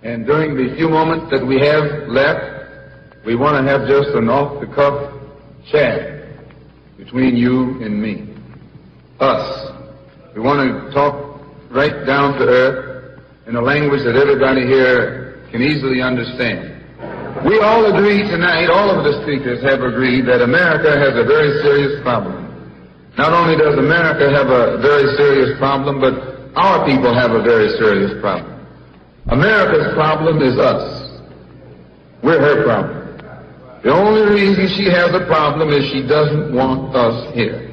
And during the few moments that we have left, we want to have just an off-the-cuff chat between you and me. Us. We want to talk right down to earth in a language that everybody here can easily understand. We all agree tonight, all of the speakers have agreed that America has a very serious problem. Not only does America have a very serious problem, but our people have a very serious problem. America's problem is us. We're her problem. The only reason she has a problem is she doesn't want us here.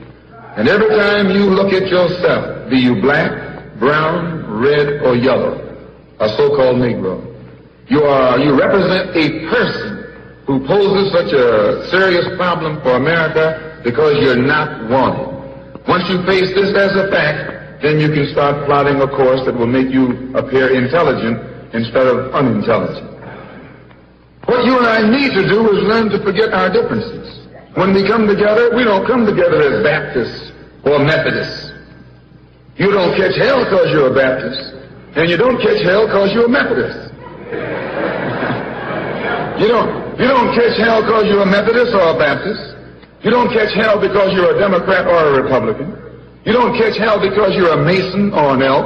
And every time you look at yourself, be you black, brown, red, or yellow, a so-called Negro, you represent a person who poses such a serious problem for America because you're not wanted. Once you face this as a fact, then you can start plotting a course that will make you appear intelligent instead of unintelligent. What you and I need to do is learn to forget our differences. When we come together, we don't come together as Baptists or Methodists. You don't catch hell because you're a Baptist, and you don't catch hell because you're a Methodist. You don't catch hell because you're a Methodist or a Baptist. You don't catch hell because you're a Democrat or a Republican. You don't catch hell because you're a Mason or an Elk.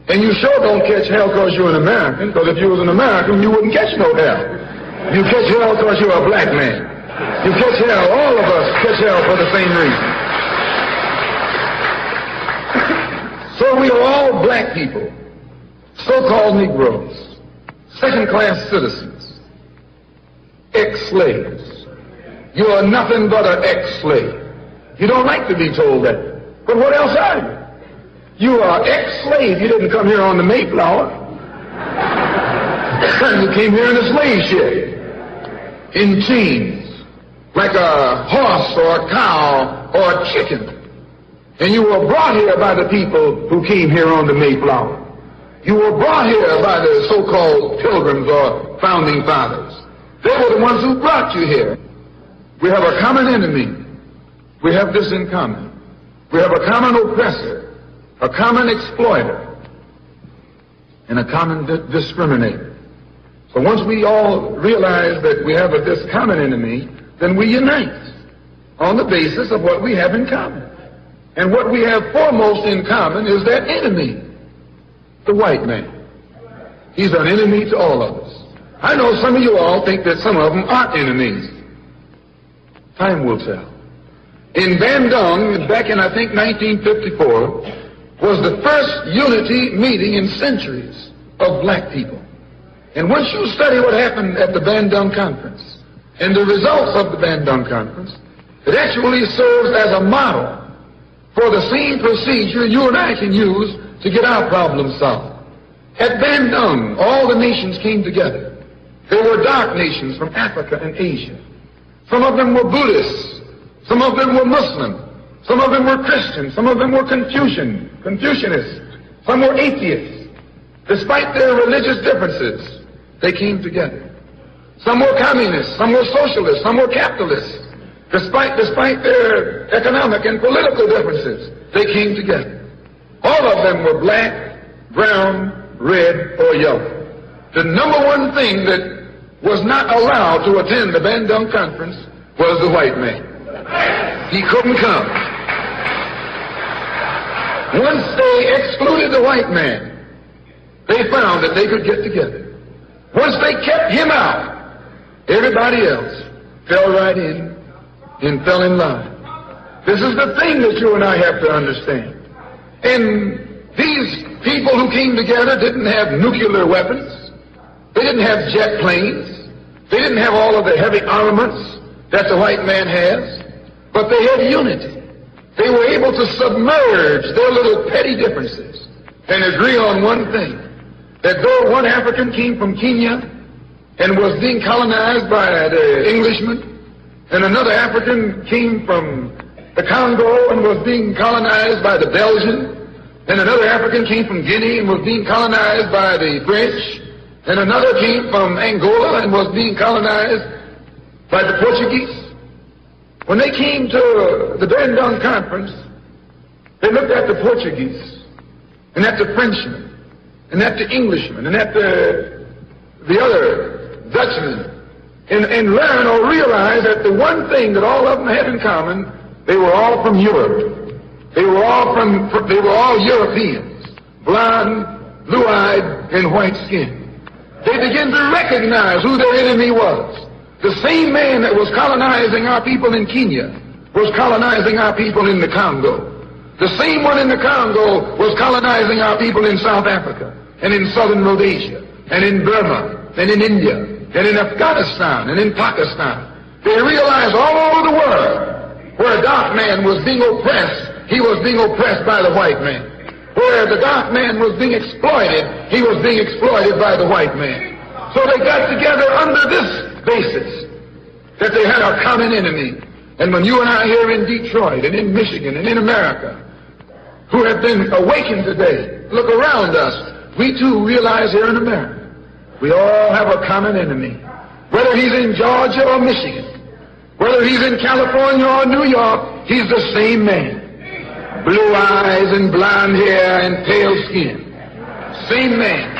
And you sure don't catch hell because you're an American, because if you was an American, you wouldn't catch no hell. You catch hell because you're a black man. You catch hell, all of us catch hell for the same reason. So we are all black people, so-called Negroes, second-class citizens, ex-slaves. You are nothing but an ex-slave. You don't like to be told that. But what else are you? You are ex-slave. You didn't come here on the Mayflower. You came here in a slave ship, in chains, like a horse or a cow or a chicken. And you were brought here by the people who came here on the Mayflower. You were brought here by the so-called pilgrims or founding fathers. They were the ones who brought you here. We have a common enemy. We have this in common. We have a common oppressor, a common exploiter, and a common discriminator. So once we all realize that we have this common enemy, then we unite on the basis of what we have in common. And what we have foremost in common is that enemy, the white man. He's an enemy to all of us. I know some of you all think that some of them aren't enemies. Time will tell. In Bandung, back in, I think, 1954, was the first unity meeting in centuries of black people. And once you study what happened at the Bandung Conference and the results of the Bandung Conference, it actually serves as a model for the same procedure you and I can use to get our problems solved. At Bandung, all the nations came together. There were dark nations from Africa and Asia. Some of them were Buddhists. Some of them were Muslim. Some of them were Christian. Some of them were Confucianists. Some were atheists. Despite their religious differences, they came together. Some were communists. Some were socialists. Some were capitalists. Despite their economic and political differences, they came together. All of them were black, brown, red, or yellow. The number one thing that was not allowed to attend the Bandung Conference was the white man. He couldn't come. Once they excluded the white man, they found that they could get together. Once they kept him out, everybody else fell right in and fell in line. This is the thing that you and I have to understand. And these people who came together didn't have nuclear weapons. They didn't have jet planes. They didn't have all of the heavy armaments that the white man has. But they had unity. They were able to submerge their little petty differences and agree on one thing, that though one African came from Kenya and was being colonized by the Englishmen, and another African came from the Congo and was being colonized by the Belgian, and another African came from Guinea and was being colonized by the French, and another came from Angola and was being colonized by the Portuguese. When they came to the Bandung Conference, they looked at the Portuguese and at the Frenchmen and at the Englishmen and at the the other Dutchmen and learn or realize that the one thing that all of them had in common, they were all from Europe. They were all Europeans, blonde, blue-eyed, and white-skinned. They began to recognize who their enemy was. The same man that was colonizing our people in Kenya was colonizing our people in the Congo. The same one in the Congo was colonizing our people in South Africa and in southern Rhodesia and in Burma and in India and in Afghanistan and in Pakistan. They realized all over the world where a dark man was being oppressed, he was being oppressed by the white man. Where the dark man was being exploited, he was being exploited by the white man. So they got together under this basis that they had a common enemy. And when you and I here in Detroit and in Michigan and in America, who have been awakened today, look around us, we too realize here in America, we all have a common enemy. Whether he's in Georgia or Michigan, whether he's in California or New York, he's the same man. Blue eyes and blonde hair and pale skin. Same man.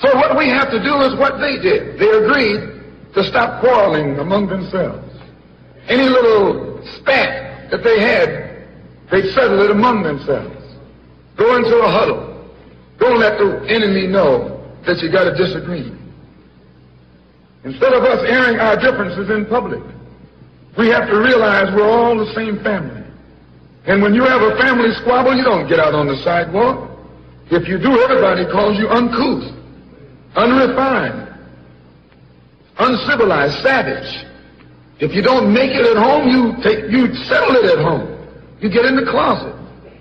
So what we have to do is what they did. They agreed to stop quarreling among themselves. Any little spat that they had, they'd settle it among themselves. Go into a huddle. Don't let the enemy know that you got a disagreement. Instead of us airing our differences in public, we have to realize we're all the same family. And when you have a family squabble, you don't get out on the sidewalk. If you do, everybody calls you uncouth, unrefined, uncivilized, savage. If you don't make it at home, you settle it at home. You get in the closet,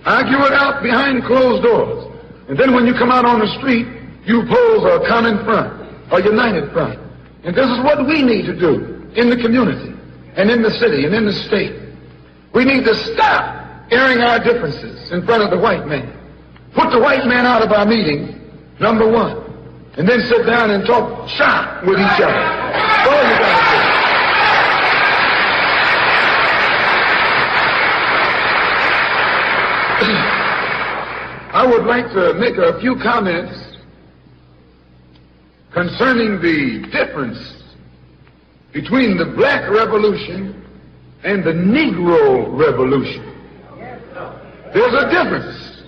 argue it out behind closed doors. And then when you come out on the street, you pose a common front, a united front. And this is what we need to do in the community and in the city and in the state. We need to stop airing our differences in front of the white man. Put the white man out of our meeting, number one. And then sit down and talk shop with each other. That's all you got to do. I would like to make a few comments concerning the difference between the Black Revolution and the Negro Revolution. There's a difference.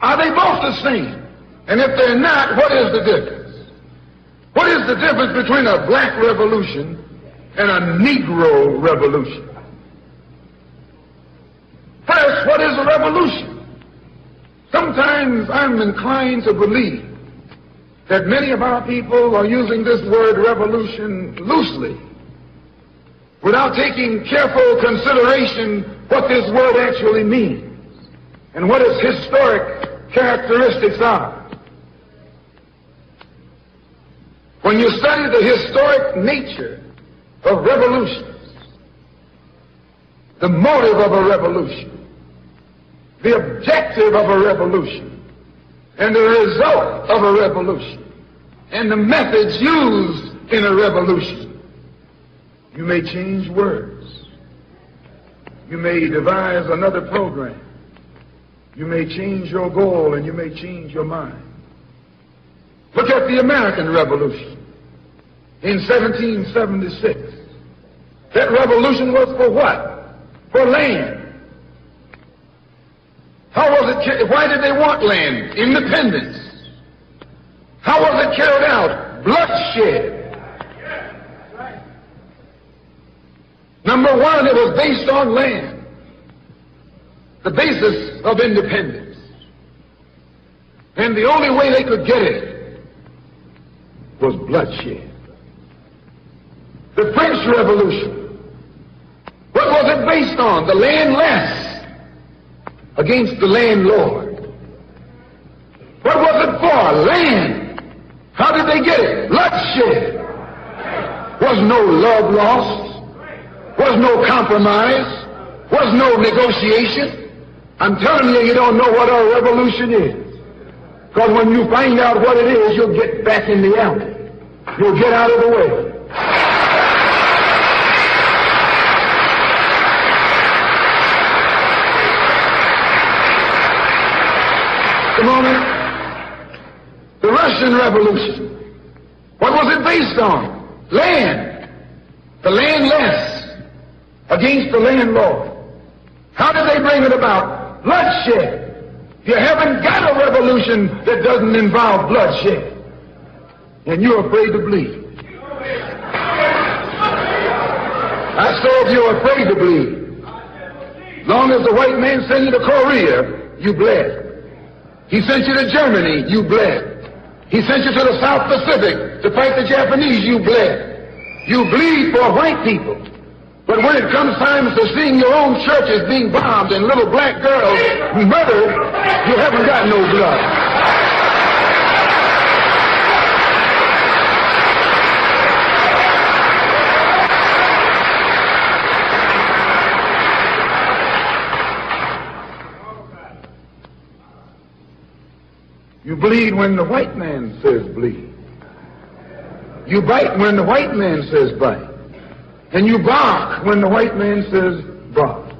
Are they both the same? And if they're not, what is the difference? What is the difference between a Black Revolution and a Negro Revolution? First, what is a revolution? Sometimes I'm inclined to believe that many of our people are using this word revolution loosely, without taking careful consideration what this word actually means and what its historic characteristics are. When you study the historic nature of revolutions, the motive of a revolution, the objective of a revolution, and the result of a revolution, and the methods used in a revolution, you may change words. You may devise another program. You may change your goal and you may change your mind. Look at the American Revolution in 1776. That revolution was for what? For land. How was it? Why did they want land? Independence. How was it carried out? Bloodshed. Number one, it was based on land. The basis of independence. And the only way they could get it was bloodshed. The French Revolution. What was it based on? The landless against the landlord. What was it for? Land. How did they get it? Bloodshed. Was no love lost. Was no compromise. Was no negotiation. I'm telling you, you don't know what a revolution is. Because when you find out what it is, you'll get back in the alley. You'll get out of the way. just a moment. The Russian Revolution. What was it based on? Land. The landless against the landlord. How did they bring it about? Bloodshed. You haven't got a revolution that doesn't involve bloodshed. And you're afraid to bleed. I saw if you're afraid to bleed. As long as the white man sent you to Korea, you bled. He sent you to Germany, you bled. He sent you to the South Pacific to fight the Japanese, you bled. You bleed for white people. But when it comes time to seeing your own churches being bombed and little black girls murdered, you haven't got no blood. You bleed when the white man says bleed. You bite when the white man says bite. And you bark when the white man says bark.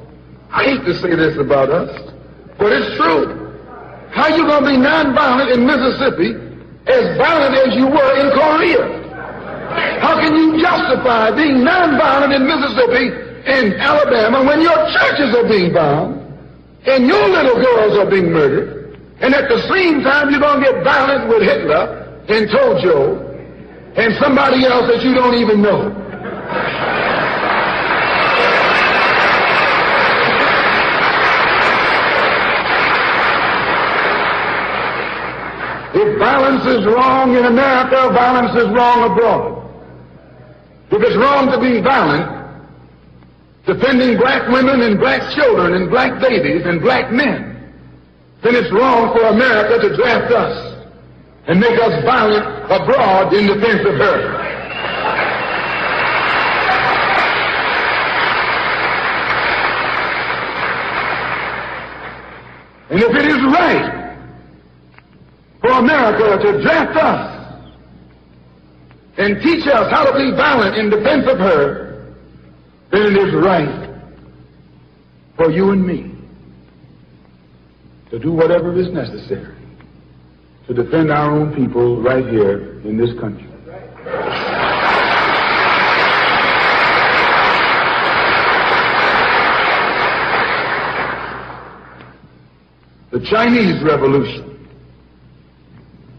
I hate to say this about us, but it's true. How you going to be nonviolent in Mississippi as violent as you were in Korea? How can you justify being nonviolent in Mississippi and Alabama when your churches are being bombed and your little girls are being murdered? And at the same time, you're going to get violent with Hitler and Tojo and somebody else that you don't even know. If violence is wrong in America, violence is wrong abroad. If it's wrong to be violent, defending black women and black children and black babies and black men, then it's wrong for America to draft us and make us violent abroad in defense of her. And if it is right for America to draft us and teach us how to be violent in defense of her, then it is right for you and me to do whatever is necessary to defend our own people right here in this country. The Chinese Revolution.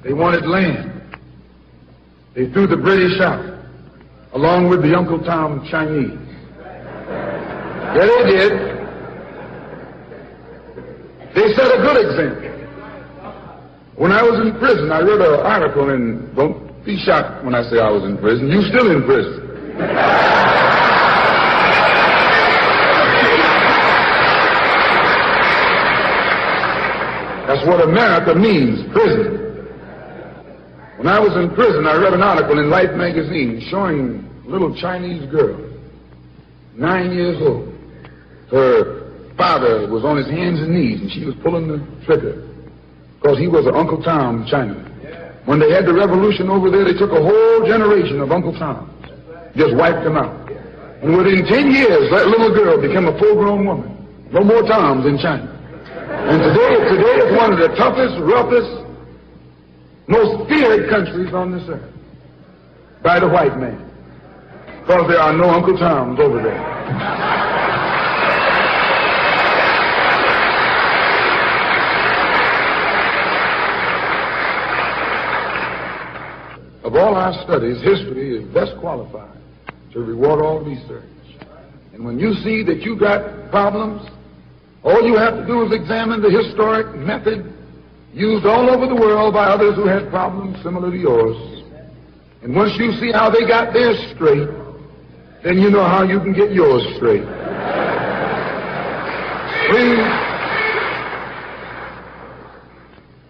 They wanted land. They threw the British out, along with the Uncle Tom Chinese. Yeah, they did. They set a good example. When I was in prison, I read an article, and don't be shocked when I say I was in prison. You're still in prison. That's what America means, prison. When I was in prison, I read an article in Life magazine showing a little Chinese girl, 9 years old. Her father was on his hands and knees, and she was pulling the trigger because he was an Uncle Tom Chinaman. When they had the revolution over there, they took a whole generation of Uncle Toms, just wiped them out. And within 10 years, that little girl became a full-grown woman. No more Toms in China. And today it's one of the toughest, roughest, most feared countries on this earth by the white man, because there are no Uncle Toms over there. Of all our studies, history is best qualified to reward all research. And when you see that you got problems, all you have to do is examine the historic method used all over the world by others who had problems similar to yours. And once you see how they got theirs straight, then you know how you can get yours straight.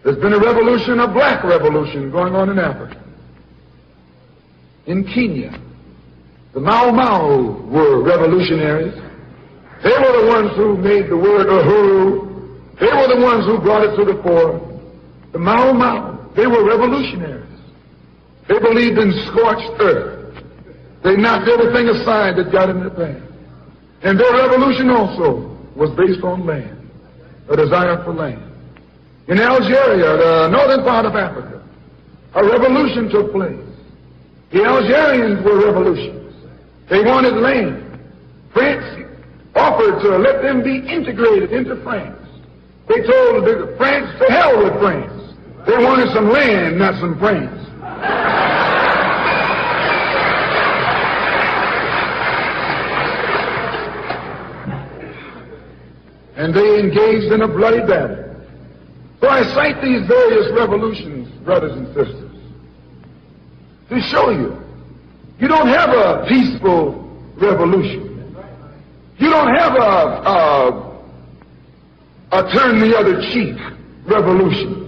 There's been a revolution, a black revolution, going on in Africa. In Kenya, the Mau Mau were revolutionaries. They were the ones who made the word uhuru. They were the ones who brought it to the fore. The Mau Mau, they were revolutionaries. They believed in scorched earth. They knocked everything aside that got in their path. And their revolution also was based on land, a desire for land. In Algeria, the northern part of Africa, a revolution took place. The Algerians were revolutionists. They wanted land. France offered to let them be integrated into France. They told France, to hell with France. They wanted some land, not some France. And they engaged in a bloody battle. So I cite these various revolutions, brothers and sisters, to show you, you don't have a peaceful revolution. You don't have a turn the other cheek revolution.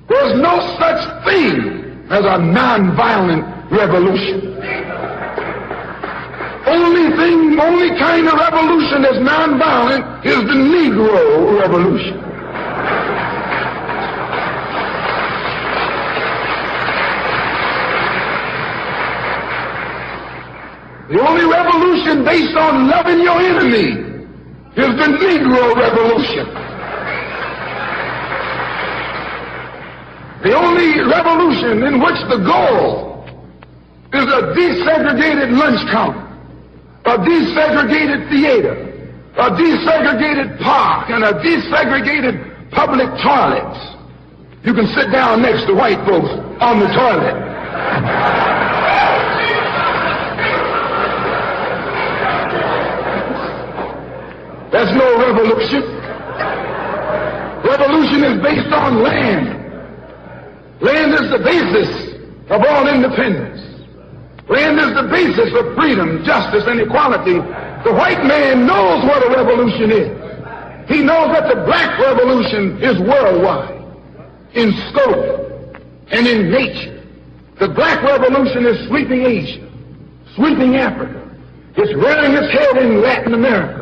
There's no such thing as a nonviolent revolution. Only kind of revolution that's nonviolent is the Negro revolution. The only revolution based on loving your enemy is the Negro revolution. The only revolution in which the goal is a desegregated lunch counter, a desegregated theater, a desegregated park, and a desegregated public toilets. You can sit down next to white folks on the toilet. That's no revolution. Revolution is based on land. Land is the basis of all independence. Land is the basis of freedom, justice, and equality. The white man knows what a revolution is. He knows that the black revolution is worldwide, in scope and in nature. The black revolution is sweeping Asia, sweeping Africa. It's rearing its head in Latin America.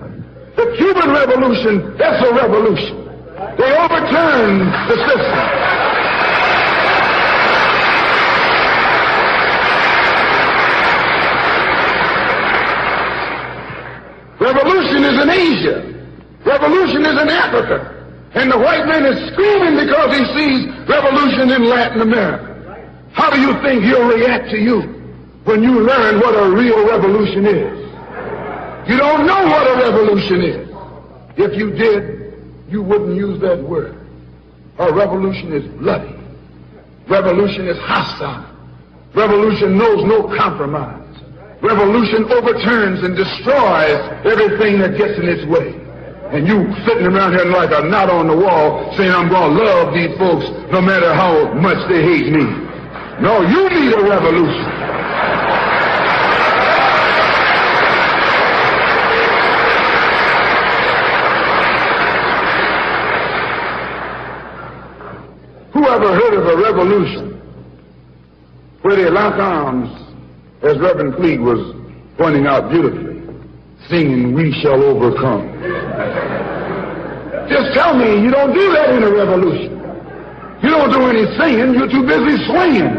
The Cuban Revolution, that's a revolution. They overturned the system. Revolution is in Asia. Revolution is in Africa. And the white man is screaming because he sees revolution in Latin America. How do you think he'll react to you when you learn what a real revolution is? You don't know what a revolution is. If you did, you wouldn't use that word. A revolution is bloody. Revolution is hostile. Revolution knows no compromise. Revolution overturns and destroys everything that gets in its way. And you sitting around here like a knot on the wall saying, I'm going to love these folks no matter how much they hate me. No, you need a revolution. Who ever heard of a revolution where they lock arms, as Reverend Fleet was pointing out beautifully, singing, "We shall overcome"? Just tell me you don't do that in a revolution. You don't do any singing, you're too busy swinging.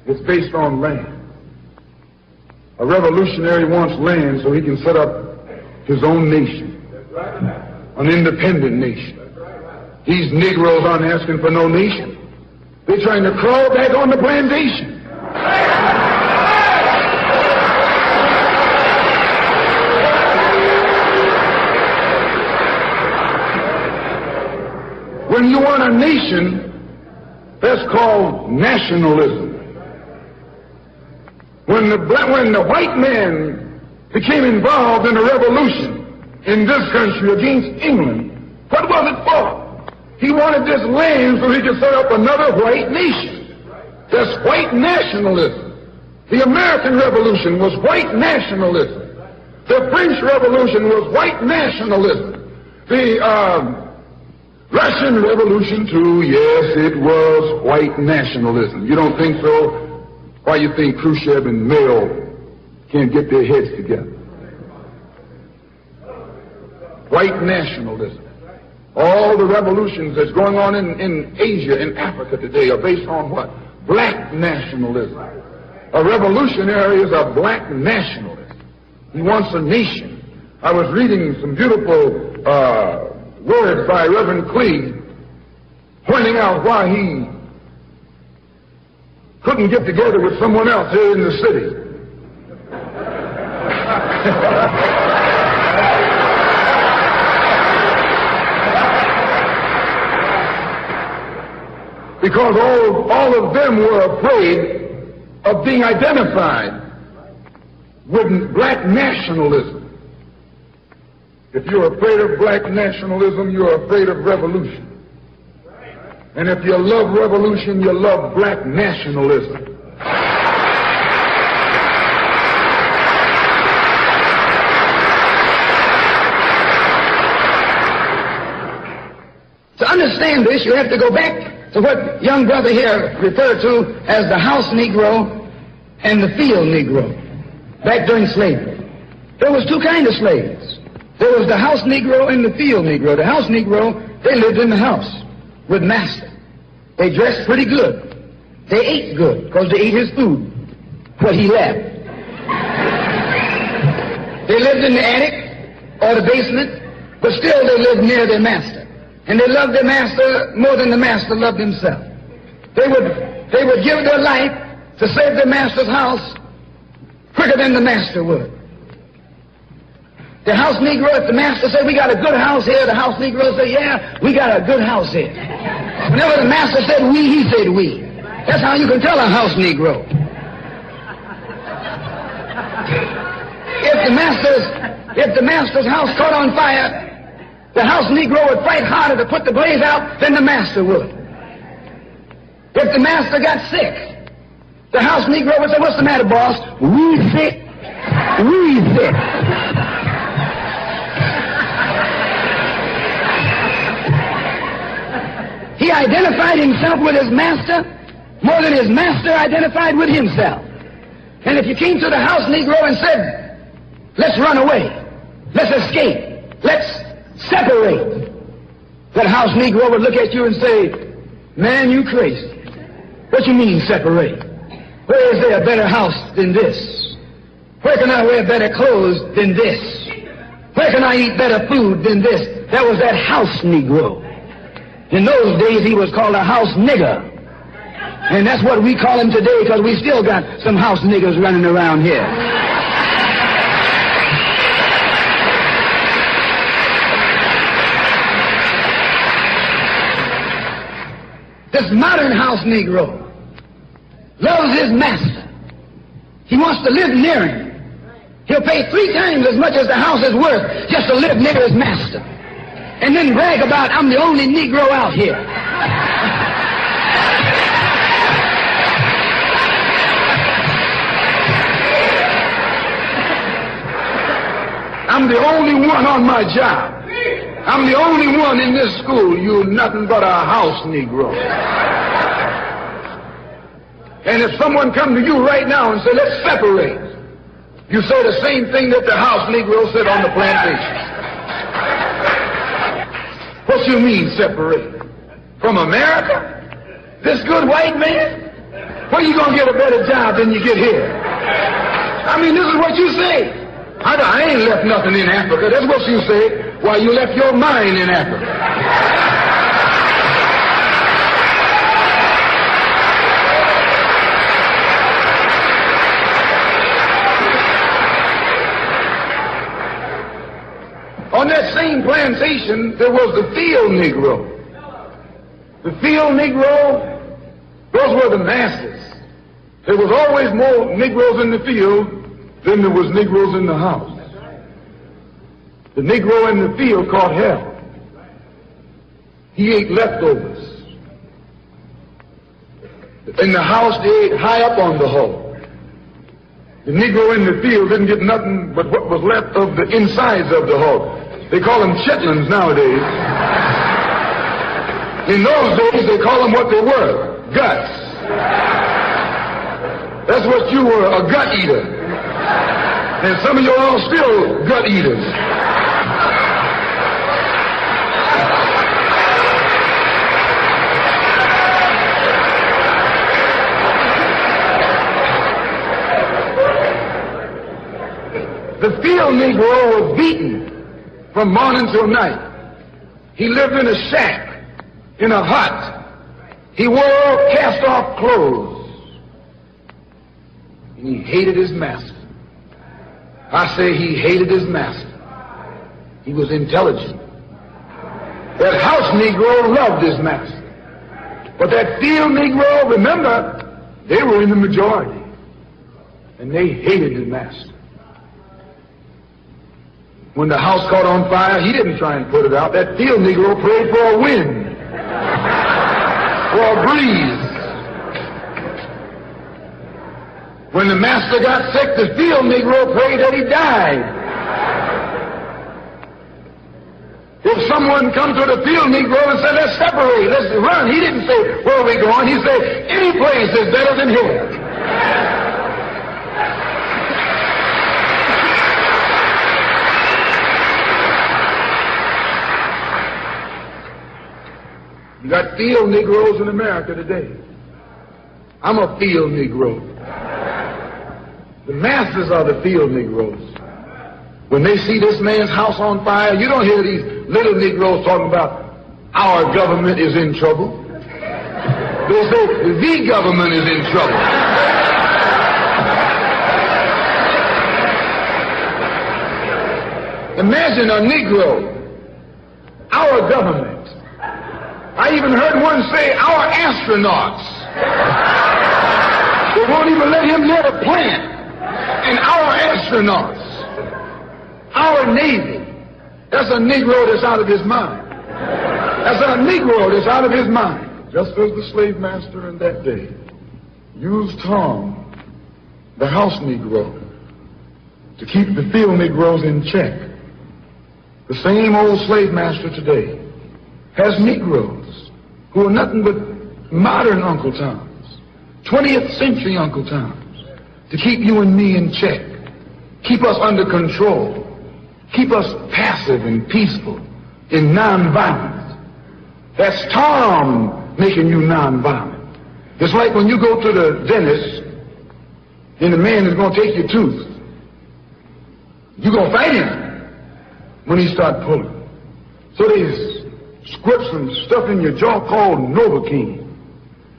It's based on land. A revolutionary wants land so he can set up his own nation, an independent nation. These Negroes aren't asking for no nation. They're trying to crawl back on the plantation. When you want a nation, that's called nationalism. When the white man became involved in a revolution in this country against England, what was it for? He wanted this land so he could set up another white nation. That's white nationalism. The American Revolution was white nationalism. The French Revolution was white nationalism. The Russian Revolution, too, yes, it was white nationalism. You don't think so? Why you think Khrushchev and Mao can't get their heads together? White nationalism. All the revolutions that's going on in Asia, in Africa today are based on what? black nationalism. A revolutionary is a black nationalist. He wants a nation. I was reading some beautiful words by Reverend Cleave, pointing out why he couldn't get together with someone else here in the city. Because all of them were afraid of being identified with black nationalism. If you're afraid of black nationalism, you're afraid of revolution. And if you love revolution, you love black nationalism. To understand this, you have to go back to what young brother here referred to as the house Negro and the field Negro, back during slavery. There was two kinds of slaves. There was the house Negro and the field Negro. The house Negro, they lived in the house with master. They dressed pretty good. They ate good because they ate his food, what he left. They lived in the attic or the basement, but still they lived near their master. And they loved their master more than the master loved himself. They would give their life to save their master's house quicker than the master would. The house Negro, if the master said, we got a good house here, the house Negro said, yeah, we got a good house here. Whenever the master said we, he said we. That's how you can tell a house Negro. If the master's house caught on fire, the house Negro would fight harder to put the blaze out than the master would. If the master got sick, the house Negro would say, what's the matter, boss? We sick. We sick. He identified himself with his master more than his master identified with himself. And if you came to the house Negro and said, let's run away, let's escape, let's separate, that house Negro would look at you and say, man, you crazy. What you mean separate? Where is there a better house than this? Where can I wear better clothes than this? Where can I eat better food than this? That was that house Negro. In those days, he was called a house nigger. And that's what we call him today because we still got some house niggers running around here. This modern house Negro loves his master. He wants to live near him. He'll pay 3 times as much as the house is worth just to live near his master. And then brag about, I'm the only Negro out here. I'm the only one on my job. I'm the only one in this school. You're nothing but a house Negro. And if someone come to you right now and say, let's separate, you say the same thing that the house Negro said on the plantation. What you mean separate? From America? This good white man? Where you gonna get a better job than you get here? I mean, this is what you say. I ain't left nothing in Africa. That's what you say. Why, you left your mind in Africa. On that same plantation, there was the field Negro. The field Negro, those were the masters. There was always more Negroes in the field than there was Negroes in the house. The Negro in the field caught hell. He ate leftovers. In the house, they ate high up on the hog. The Negro in the field didn't get nothing but what was left of the insides of the hog. They call them chitlins nowadays. In those days, they call them what they were, guts. That's what you were, a gut eater. And some of you all still gut eaters. The field Negro was beaten from morning till night. He lived in a shack, in a hut. He wore cast-off clothes. And he hated his master. I say he hated his master. He was intelligent. That house Negro loved his master. But that field Negro, remember, they were in the majority. And they hated his master. When the house caught on fire, he didn't try and put it out. That field Negro prayed for a wind, for a breeze. When the master got sick, the field Negro prayed that he died. If someone come to the field Negro and said, let's separate, let's run, he didn't say, where are we going? He said, any place is better than here. You got field Negroes in America today. I'm a field Negro. The masses are the field Negroes. When they see this man's house on fire, you don't hear these little Negroes talking about our government is in trouble. They say the government is in trouble. Imagine a Negro, our government. I even heard one say, our astronauts. They won't even let him near the plant. And our astronauts. Our Navy. That's a Negro that's out of his mind. That's a Negro that's out of his mind. Just as the slave master in that day used Tom, the house Negro, to keep the field Negroes in check, the same old slave master today has Negroes who are nothing but modern Uncle Toms, 20th century Uncle Toms, to keep you and me in check, keep us under control, keep us passive and peaceful and nonviolent. That's Tom making you nonviolent. It's like when you go to the dentist and the man is going to take your tooth. You're going to fight him when he starts pulling. So they squirt some stuff in your jaw called Novocaine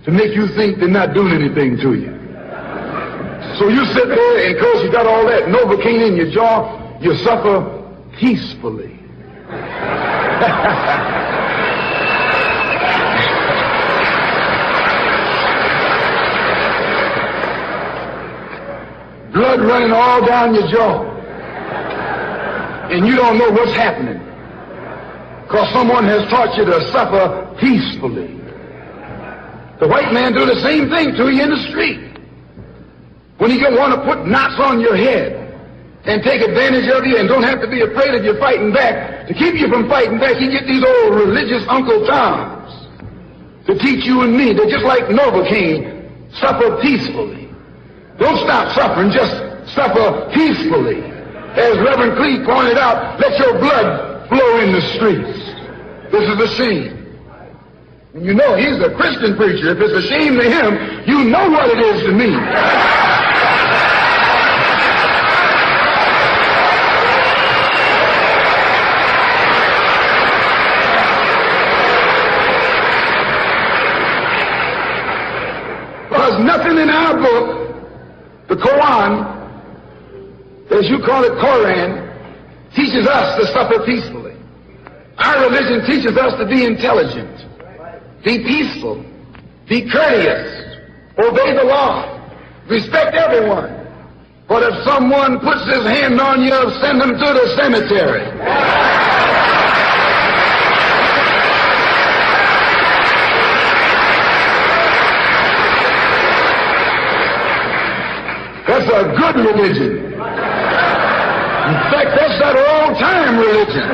to make you think they're not doing anything to you. So you sit there, and because you got all that Novocaine in your jaw, you suffer peacefully. Blood running all down your jaw. And you don't know what's happening. Because someone has taught you to suffer peacefully. The white man do the same thing to you in the street. When he want to put knots on your head and take advantage of you and don't have to be afraid of you fighting back, to keep you from fighting back, he get these old religious Uncle Toms to teach you and me that just like Novocaine, suffer peacefully. Don't stop suffering, just suffer peacefully. As Reverend Cleave pointed out, let your blood flow in the streets. This is a shame. And you know, he's a Christian preacher. If it's a shame to him, you know what it is to me. Because nothing in our book, the Quran, as you call it, Koran, teaches us to suffer peacefully. Our religion teaches us to be intelligent, be peaceful, be courteous, obey the law, respect everyone. But if someone puts his hand on you, send him to the cemetery. That's a good religion. In fact, that's that old-time religion.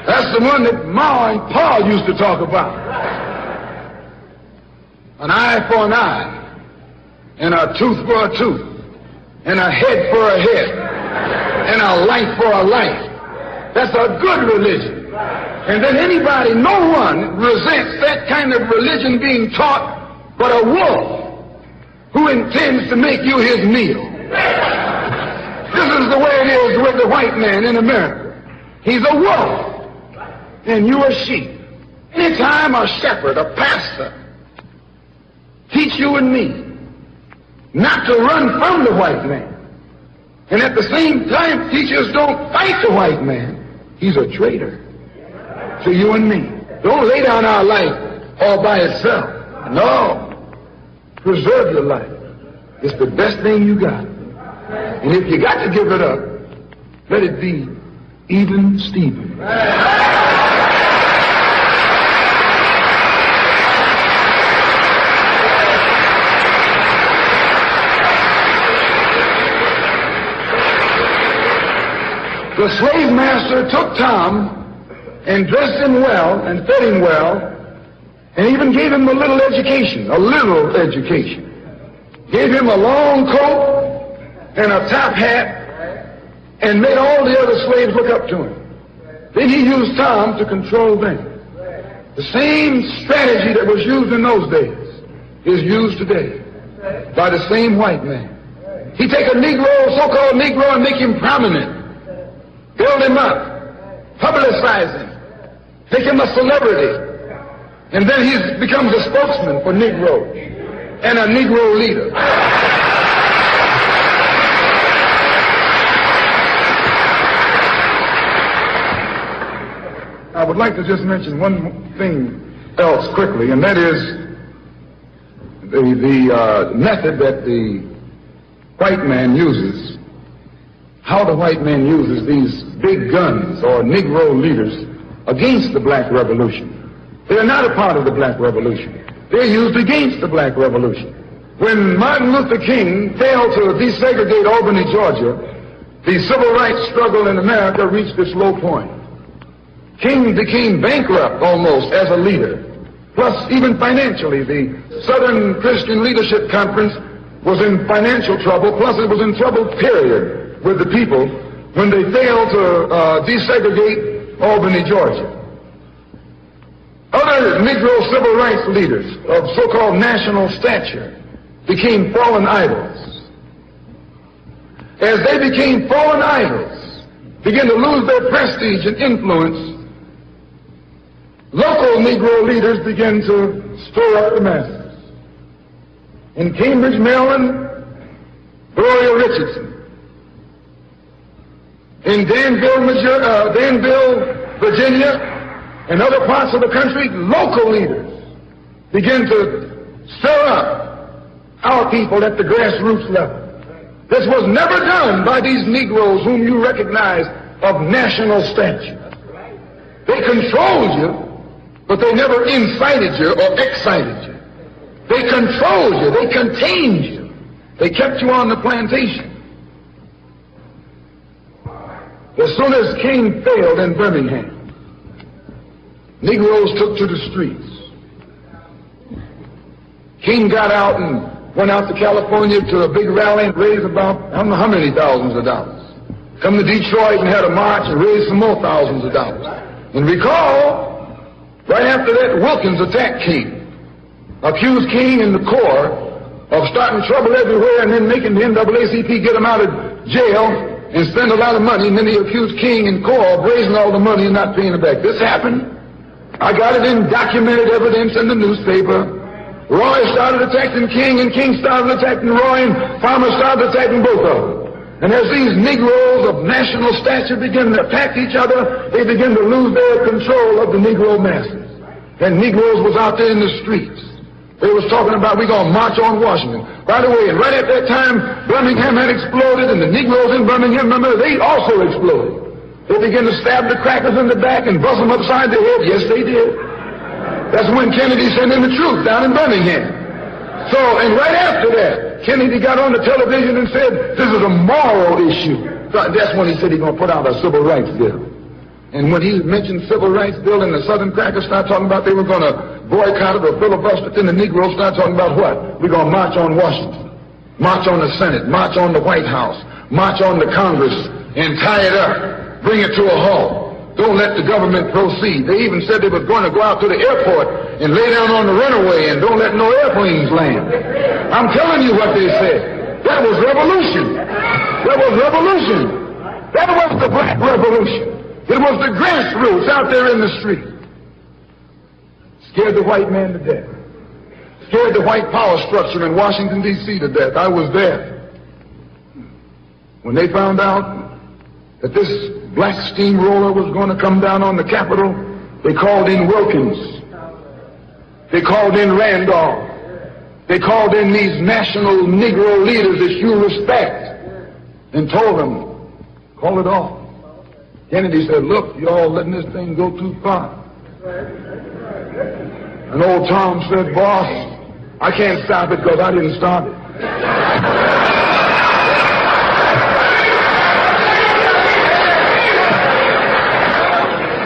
That's the one that Ma and Pa used to talk about. An eye for an eye, and a tooth for a tooth, and a head for a head, and a life for a life. That's a good religion. And then anybody, no one resents that kind of religion being taught but a wolf who intends to make you his meal. This is the way it is with the white man in America. He's a wolf, and you are sheep. Anytime a shepherd, a pastor, teach you and me not to run from the white man, and at the same time teach us don't fight the white man, he's a traitor to you and me. Don't lay down our life all by itself. No. Preserve your life. It's the best thing you got. And if you got to give it up, let it be even Stephen. The slave master took Tom and dressed him well and fed him well and even gave him a little education. Gave him a long coat and a top hat and made all the other slaves look up to him. Then he used Tom to control them. The same strategy that was used in those days is used today by the same white man. He take a Negro, so-called Negro, and make him prominent. Build him up, publicize him, make him a celebrity, and then he becomes a spokesman for Negroes and a Negro leader. I would like to just mention one thing else quickly, and that is the method that the white man uses. How the white man uses these big guns or Negro leaders against the black revolution. They're not a part of the black revolution. They're used against the black revolution. When Martin Luther King failed to desegregate Albany, Georgia, the civil rights struggle in America reached its low point. King became bankrupt almost as a leader. Plus, even financially, the Southern Christian Leadership Conference was in financial trouble, plus it was in trouble, period, with the people when they failed to desegregate Albany, Georgia. Other Negro civil rights leaders of so-called national stature became fallen idols. As they became fallen idols, began to lose their prestige and influence, local Negro leaders began to stir up the masses. In Cambridge, Maryland, Gloria Richardson. In Danville, Virginia, and other parts of the country, local leaders begin to stir up our people at the grassroots level. This was never done by these Negroes whom you recognize of national stature. They controlled you, but they never incited you or excited you. They controlled you. They contained you. They kept you on the plantation. As soon as King failed in Birmingham, Negroes took to the streets. King got out and went out to California to a big rally and raised about, I don't know how many thousands of dollars. Come to Detroit and had a march and raised some more thousands of dollars. And recall, right after that, Wilkins attacked King, accused King and the Corps of starting trouble everywhere and then making the NAACP get him out of jail and spend a lot of money, and then he accused King and Corps of raising all the money and not paying it back. This happened. I got it in documented evidence in the newspaper. Roy started attacking King, and King started attacking Roy, and Farmer started attacking both of them. And as these Negroes of national stature begin to attack each other, they begin to lose their control of the Negro masses. And Negroes was out there in the streets. They was talking about, we're going to march on Washington. By the way, and right at that time, Birmingham had exploded, and the Negroes in Birmingham, remember, they also exploded. They began to stab the crackers in the back and bust them upside the head. Yes, they did. That's when Kennedy sent in the troops down in Birmingham. So, and right after that, Kennedy got on the television and said, this is a moral issue. So that's when he said he's going to put out a civil rights bill. And when he mentioned civil rights bill and the Southern crackers started talking about they were going to boycott it or filibuster, then the Negroes started talking about what? We're going to march on Washington, march on the Senate, march on the White House, march on the Congress, and tie it up, bring it to a halt. Don't let the government proceed. They even said they were going to go out to the airport and lay down on the runway and don't let no airplanes land. I'm telling you what they said. That was revolution. That was revolution. That was the black revolution. It was the grassroots out there in the street. Scared the white man to death. Scared the white power structure in Washington, D.C. to death. I was there. When they found out that this black steamroller was going to come down on the Capitol, they called in Wilkins. They called in Randolph. They called in these national Negro leaders that you respect and told them, call it off. Kennedy said, look, y'all letting this thing go too far. And old Tom said, boss, I can't stop it because I didn't start it.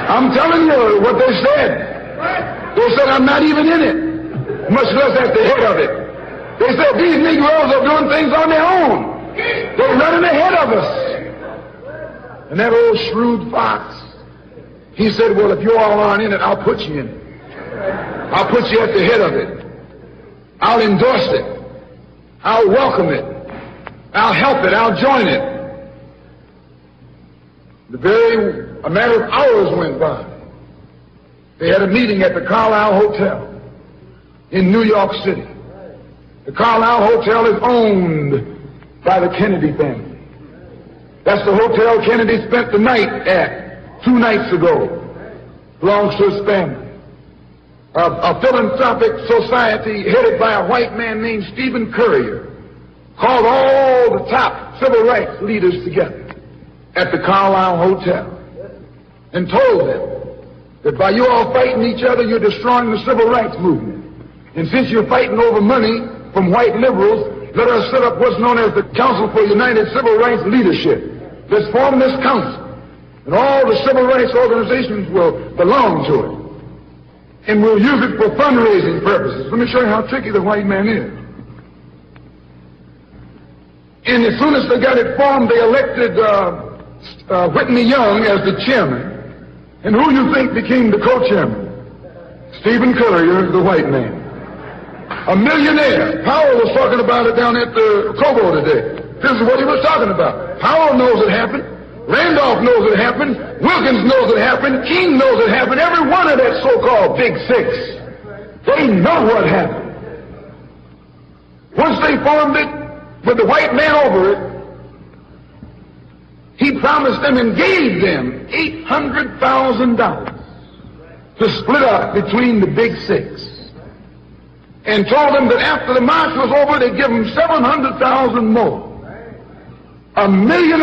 I'm telling you what they said. They said, I'm not even in it, much less at the head of it. They said, these Negroes are doing things on their own. They're running ahead of us. And that old shrewd fox, he said, well, if you all aren't in it, I'll put you in it. I'll put you at the head of it. I'll endorse it. I'll welcome it. I'll help it. I'll join it. A matter of hours went by. They had a meeting at the Carlisle Hotel in New York City. The Carlisle Hotel is owned by the Kennedy family. That's the hotel Kennedy spent the night at 2 nights ago. Belongs to his family. A philanthropic society headed by a white man named Stephen Currier called all the top civil rights leaders together at the Carlisle Hotel and told them that by you all fighting each other, you're destroying the civil rights movement. And since you're fighting over money from white liberals, let us set up what's known as the Council for United Civil Rights Leadership. Let's form this council, and all the civil rights organizations will belong to it. And we'll use it for fundraising purposes. Let me show you how tricky the white man is. And as soon as they got it formed, they elected Whitney Young as the chairman. And who you think became the co-chairman? Stephen Currier, the white man. A millionaire. Powell was talking about it down at the Cobo today. This is what he was talking about. Powell knows it happened. Randolph knows it happened. Wilkins knows it happened. King knows it happened. Every one of that so-called Big Six. They know what happened. Once they formed it, with the white man over it, he promised them and gave them $800,000 to split up between the Big Six. And told them that after the march was over, they'd give them $700,000 more. $1.5 million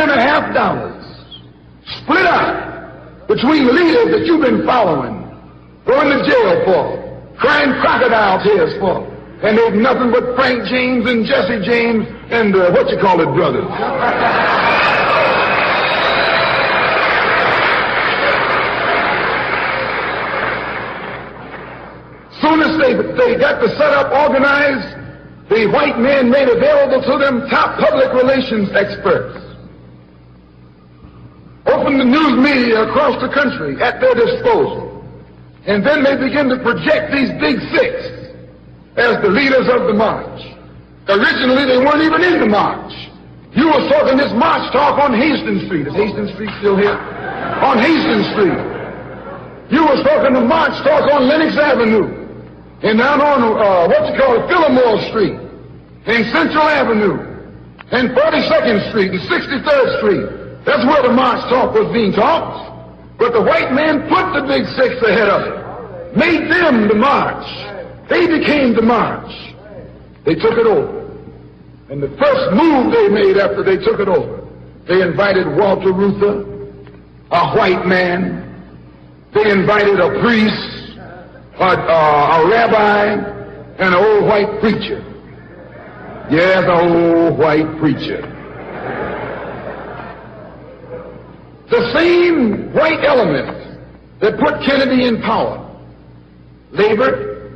split up between leaders that you've been following, going to jail for, crying crocodile tears for, and they've nothing but Frank James and Jesse James and brothers. Soon as they got the setup organized, the white men made available to them top public relations experts. Opened the news media across the country at their disposal. And then they begin to project these Big Six as the leaders of the march. Originally, they weren't even in the march. You were talking this march talk on Hastings Street. Is Hastings Street still here? On Hastings Street. You were talking the march talk on Lenox Avenue. And down on, Fillmore Street, and Central Avenue, and 42nd Street, and 63rd Street. That's where the march talk was being talked. But the white man put the Big Six ahead of it, made them the march. They became the march. They took it over. And the first move they made after they took it over, they invited Walter Reuther, a white man. They invited a priest, a rabbi, and an old white preacher. Yeah, the old white preacher. The same white element that put Kennedy in power. Labor,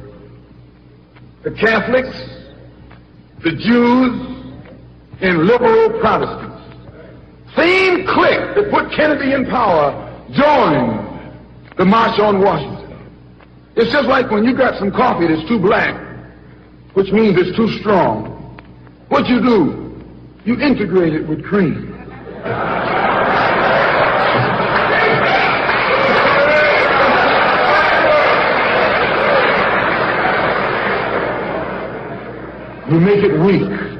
the Catholics, the Jews, and liberal Protestants. Same clique that put Kennedy in power joined the March on Washington. It's just like when you got some coffee that's too black, which means it's too strong. What you do, you integrate it with cream. You make it weak.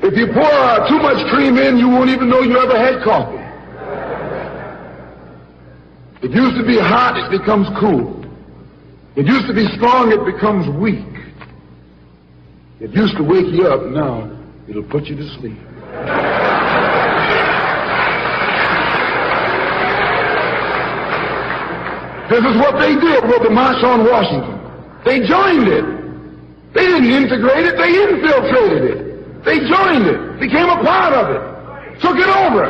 If you pour too much cream in, you won't even know you ever had coffee. It used to be hot, it becomes cool. It used to be strong, it becomes weak. It used to wake you up, now it'll put you to sleep. This is what they did with the March on Washington. They joined it. They didn't integrate it, they infiltrated it. They joined it, became a part of it, took it over.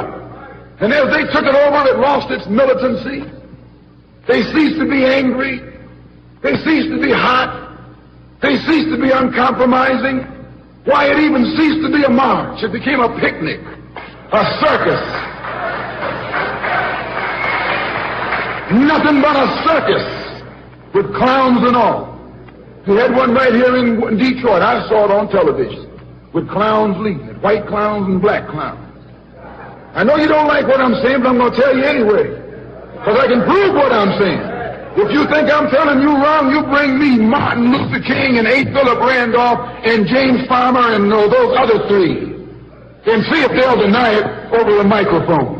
And as they took it over, it lost its militancy. They ceased to be angry. They ceased to be hot. They ceased to be uncompromising. Why, it even ceased to be a march. It became a picnic, a circus. Nothing but a circus with clowns and all. We had one right here in Detroit. I saw it on television with clowns leading it, white clowns and black clowns. I know you don't like what I'm saying, but I'm going to tell you anyway, because I can prove what I'm saying. If you think I'm telling you wrong, you bring me Martin Luther King and A. Philip Randolph and James Farmer and those other three, and see if they'll deny it over the microphone.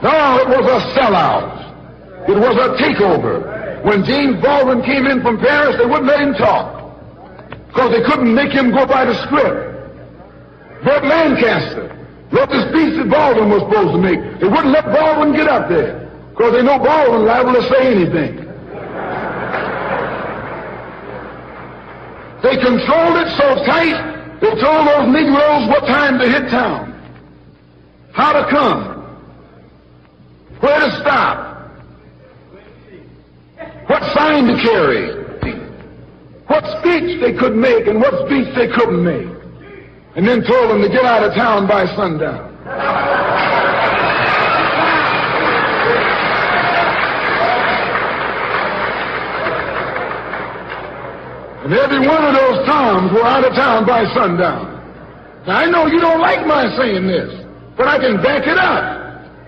No, it was a sellout. It was a takeover. When James Baldwin came in from Paris, they wouldn't let him talk because they couldn't make him go by the script. Burt Lancaster wrote the speech that Baldwin was supposed to make. They wouldn't let Baldwin get up there because they know Baldwin liable to say anything. They controlled it so tight, they told those Negroes what time to hit town, how to come, where to stop, what sign to carry, what speech they could make and what speech they couldn't make, and then told them to get out of town by sundown. And every one of those Toms were out of town by sundown. Now, I know you don't like my saying this, but I can back it up.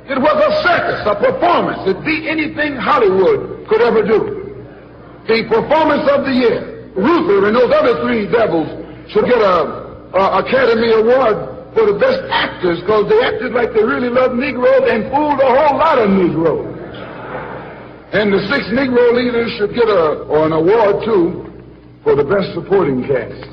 It was a circus, a performance. It beat anything Hollywood could ever do. The performance of the year. Luther and those other three devils should get a Academy Award for the best actors because they acted like they really loved Negroes and fooled a whole lot of Negroes. And the 6 Negro leaders should get an award, too, for the best supporting cast.